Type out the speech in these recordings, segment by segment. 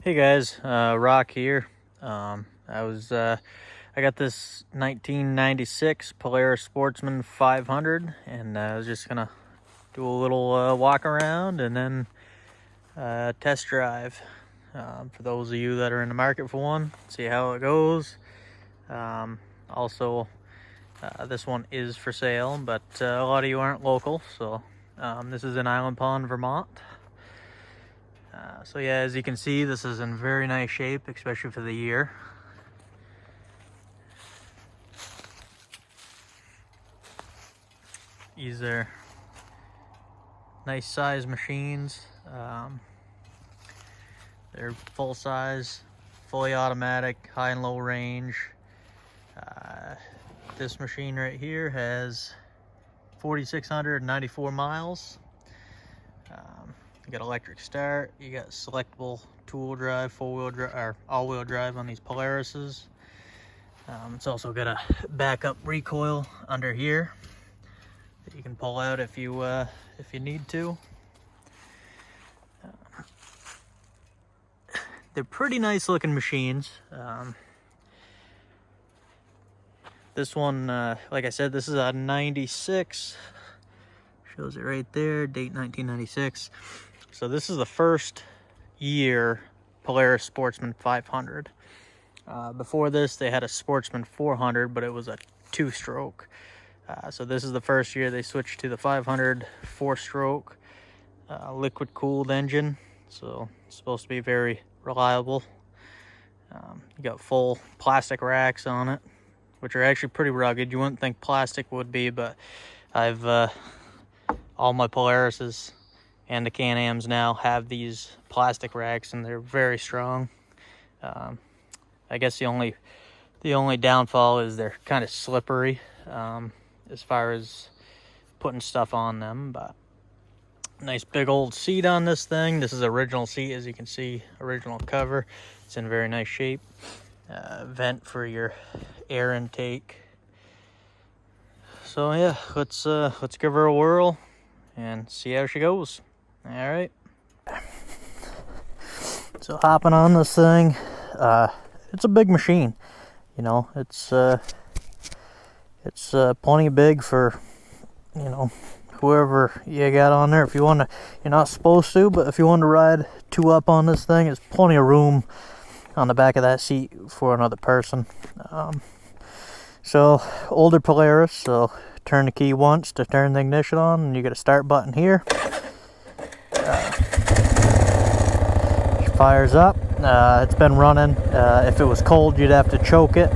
Hey guys, Rock here. I got this 1996 Polaris Sportsman 500, and I was just gonna do a little walk around and then test drive. For those of you that are in the market for one, see how it goes. Also, this one is for sale, but a lot of you aren't local, so this is in Island Pond, Vermont. So yeah, as you can see, this is in very nice shape, especially for the year. These are nice size machines. They're full size, fully automatic, high and low range. This machine right here has 4,694 miles. You got electric start, you got selectable two-wheel drive, four-wheel drive, or all-wheel drive on these Polarises. It's also got a backup recoil under here that you can pull out if you need to. They're pretty nice looking machines. This one, like I said, this is a 96. Shows it right there, date 1996. So this is the first year Polaris Sportsman 500. Before this, they had a Sportsman 400, but it was a two-stroke. So this is the first year they switched to the 500 four-stroke liquid-cooled engine. So it's supposed to be very reliable. You got full plastic racks on it, which are actually pretty rugged. You wouldn't think plastic would be, but I've all my Polarises and the Can-Ams now have these plastic racks, and they're very strong. I guess the only downfall is they're kind of slippery as far as putting stuff on them. But nice big old seat on this thing. This is original seat, as you can see, original cover. It's in very nice shape. Vent for your air intake. So yeah, let's give her a whirl and see how she goes. All right. So hopping on this thing, it's a big machine. You know, it's plenty big for, you know, whoever you got on there. If you want to, you're not supposed to, but if you want to ride two up on this thing, there's plenty of room on the back of that seat for another person. So older Polaris, so turn the key once to turn the ignition on, and you got a start button here. She fires up. It's been running. If it was cold, you'd have to choke it.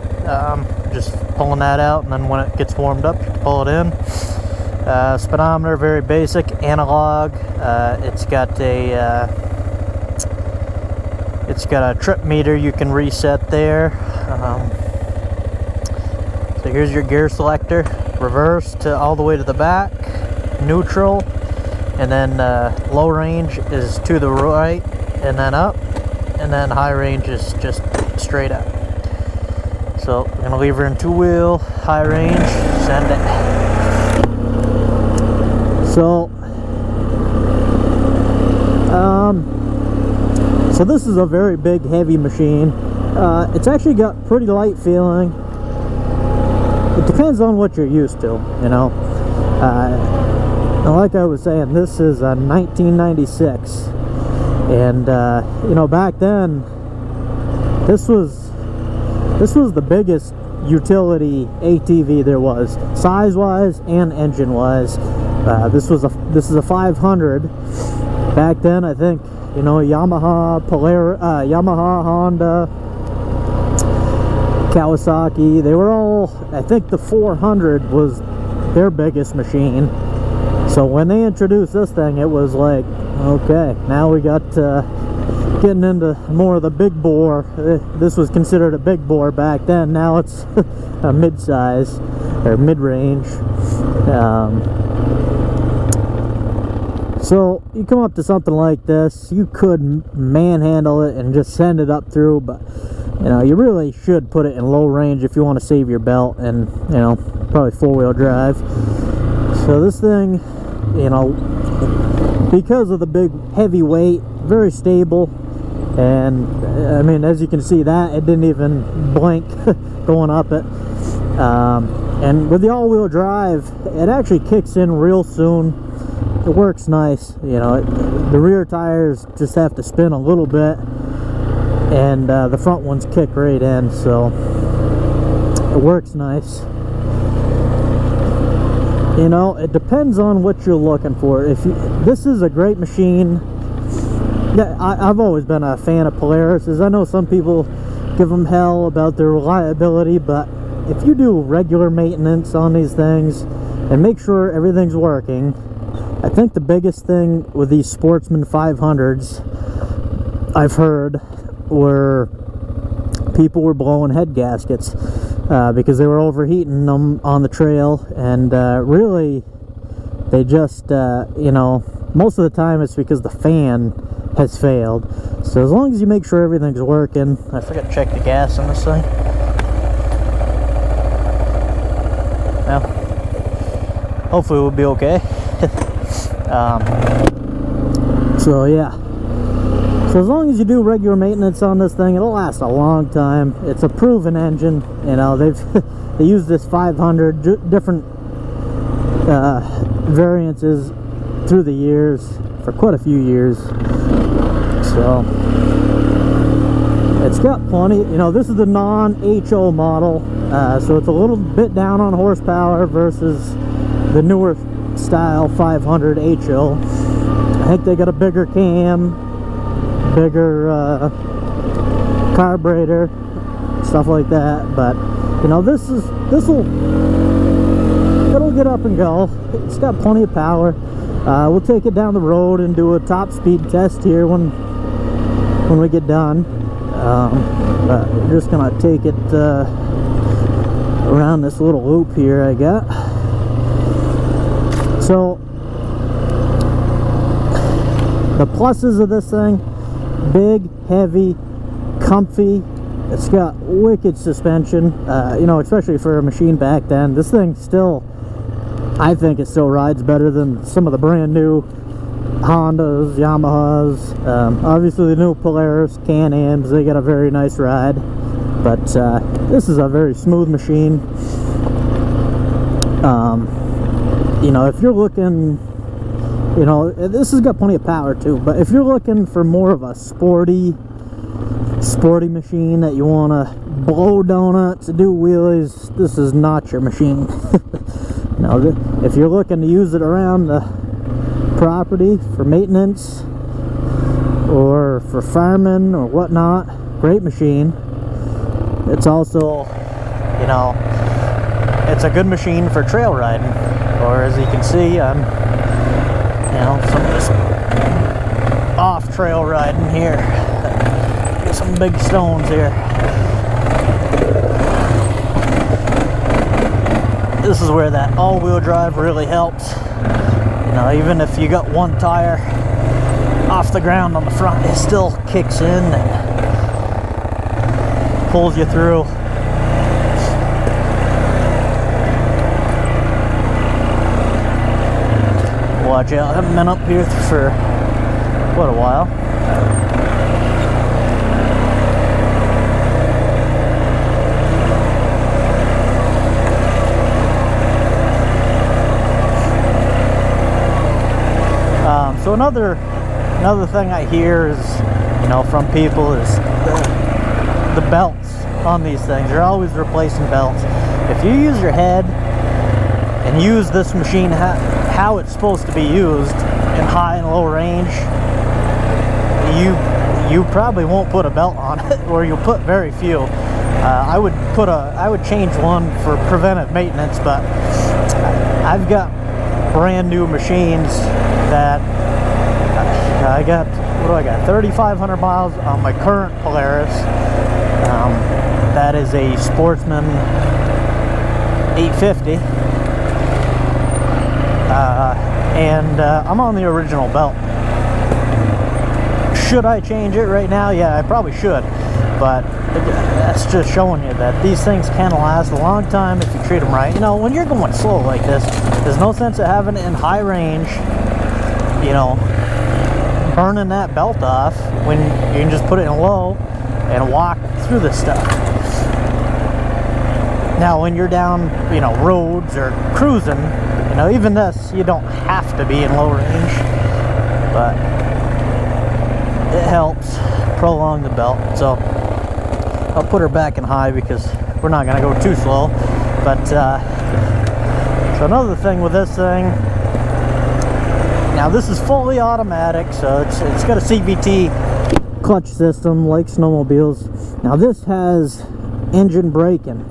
Just pulling that out, and then when it gets warmed up, you can pull it in. Speedometer, very basic, analog. It's got a trip meter you can reset there. So here's your gear selector. Reverse to all the way to the back, neutral, and then low range is to the right and then up, and then high range is just straight up. So we're gonna leave her in two-wheel, high range, send it. So so this is a very big, heavy machine. It's actually got pretty light feeling. It depends on what you're used to, you know. Like I was saying, this is a 1996, and you know, back then, this was the biggest utility ATV there was, size-wise and engine-wise. This is a 500. Back then, I think, you know, Yamaha, Yamaha, Honda, Kawasaki, they were all, I think the 400 was their biggest machine. So when they introduced this thing, it was like, okay, now we got getting into more of the big bore. This was considered a big bore back then. Now it's a mid-size or mid-range. So you come up to something like this, you could manhandle it and just send it up through, but you know, you really should put it in low range if you want to save your belt, and you know, probably four-wheel drive. So this thing, you know, because of the big heavy weight, very stable, And I mean, as you can see, that it didn't even blink going up it. And with the all-wheel drive, it actually kicks in real soon. It works nice. You know, the rear tires just have to spin a little bit, and the front ones kick right in, so it works nice. You know, it depends on what you're looking for. This is a great machine. Yeah, I've always been a fan of Polaris. I know some people give them hell about their reliability, but if you do regular maintenance on these things and make sure everything's working, I think the biggest thing with these Sportsman 500s I've heard were people were blowing head gaskets because they were overheating them on the trail, and really they just you know, most of the time it's because the fan has failed. So as long as you make sure everything's working. I forgot to check the gas on this thing. Well, hopefully we'll be okay. So yeah, so as long as you do regular maintenance on this thing, it'll last a long time. It's a proven engine. You know, they use this 500 different variances through the years for quite a few years. So it's got plenty. You know, this is the non-HO model, so it's a little bit down on horsepower versus the newer style 500 HO. I think they got a bigger cam, bigger carburetor, stuff like that. But you know, it'll get up and go. It's got plenty of power. We'll take it down the road and do a top speed test here when we get done. But we're just gonna take it around this little loop here I got. So the pluses of this thing: big, heavy, comfy. It's got wicked suspension. You know, especially for a machine back then. This thing still, I think it still rides better than some of the brand new Hondas, Yamahas. Obviously the new Polaris, Can-Ams, they got a very nice ride. But this is a very smooth machine. You know, if you're looking, you know, this has got plenty of power too, but if you're looking for more of a sporty machine that you want to blow donuts, do wheelies, this is not your machine. Now, if you're looking to use it around the property for maintenance or for farming or whatnot, great machine. It's also, you know, it's a good machine for trail riding, or as you can see, I'm, you know, some of this off trail riding here. Some big stones here. This is where that all-wheel drive really helps. You know, even if you got one tire off the ground on the front, it still kicks in and pulls you through. Watch out, I haven't been up here for quite a while. So another thing I hear is, you know, from people is the belts on these things. You're always replacing belts. If you use your head and use this machine how it's supposed to be used in high and low range, you probably won't put a belt on it, or you'll put very few. I would change one for preventive maintenance, but I've got brand new machines that I got, what do I got, 3,500 miles on my current Polaris. That is a Sportsman 850. And I'm on the original belt. Should I change it right now? Yeah, I probably should. But that's just showing you that these things can last a long time if you treat them right. You know, when you're going slow like this, there's no sense of having it in high range, you know, turning that belt off when you can just put it in low and walk through this stuff. Now when you're down, you know, roads or cruising, you know, even this, you don't have to be in low range, but it helps prolong the belt. So I'll put her back in high because we're not gonna go too slow. But so another thing with this thing, now this is fully automatic, so it's got a CVT clutch system like snowmobiles. Now this has engine braking.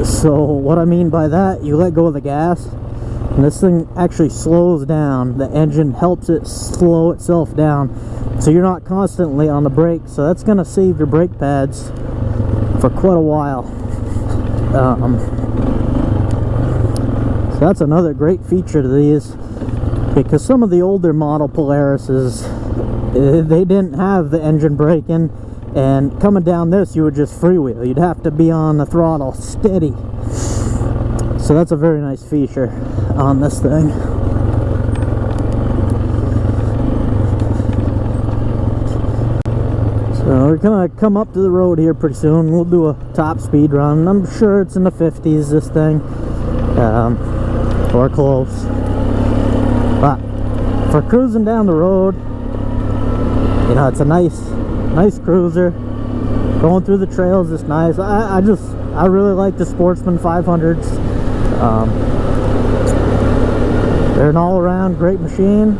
So what I mean by that, you let go of the gas and this thing actually slows down. The engine helps it slow itself down, so you're not constantly on the brake. So that's going to save your brake pads for quite a while. So that's another great feature to these, because some of the older model Polarises, they didn't have the engine braking, and coming down this you would just freewheel. You'd have to be on the throttle steady. So that's a very nice feature on this thing. So we're gonna come up to the road here pretty soon. We'll do a top speed run. I'm sure it's in the 50s, this thing, or close. But for cruising down the road, you know, it's a nice cruiser. Going through the trails is nice. I really like the Sportsman 500s. They're an all-around great machine.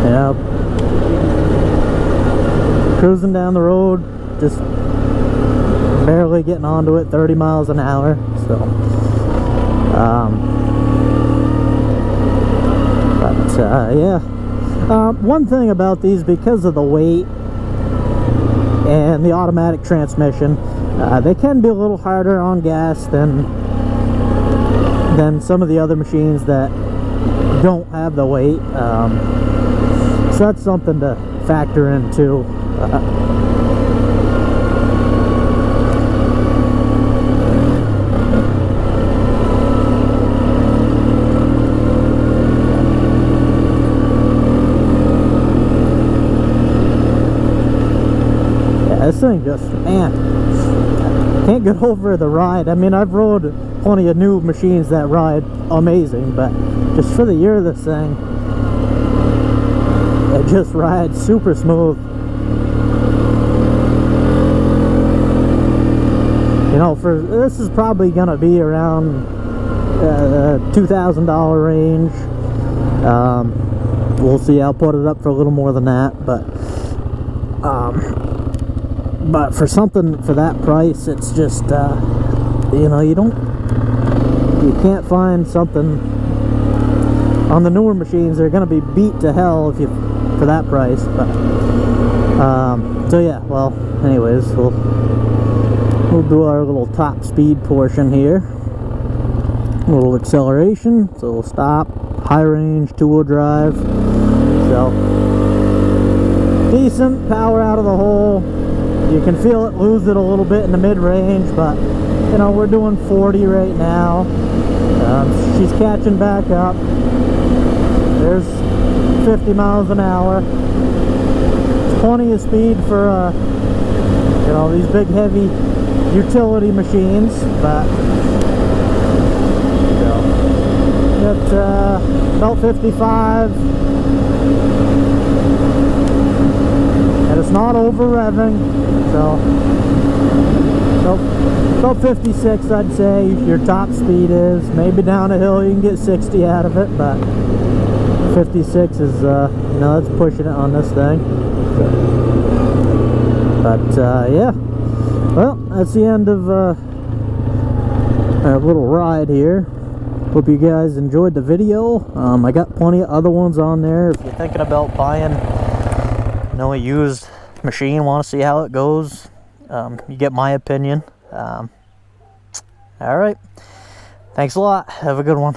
Yeah, cruising down the road, just barely getting onto it, 30 miles an hour. So yeah, one thing about these, because of the weight and the automatic transmission, they can be a little harder on gas than some of the other machines that don't have the weight. So that's something to factor in too. This thing just, man, can't get over the ride. I mean, I've rode plenty of new machines that ride amazing, but just for the year of this thing, it just rides super smooth. You know, this is probably gonna be around $2,000 range. We'll see. I'll put it up for a little more than that, but for something for that price, it's just you know, you can't find something on the newer machines. They're gonna be beat to hell for that price. But so yeah, well, anyways, we'll do our little top speed portion here. A little acceleration, so we'll stop. High range, 2-wheel drive. So decent power out of the hole. You can feel it lose it a little bit in the mid-range, but you know, we're doing 40 right now. She's catching back up. There's 50 miles an hour. Plenty of speed for you know, these big heavy utility machines, but you know, at about 55, and it's not over revving, so about 56, I'd say your top speed is. Maybe down a hill you can get 60 out of it, but 56 is you know, that's pushing it on this thing. But yeah, well, that's the end of our little ride here. Hope you guys enjoyed the video. I got plenty of other ones on there. If you're thinking about buying, you know, a used machine, want to see how it goes, you get my opinion. All right, thanks a lot. Have a good one.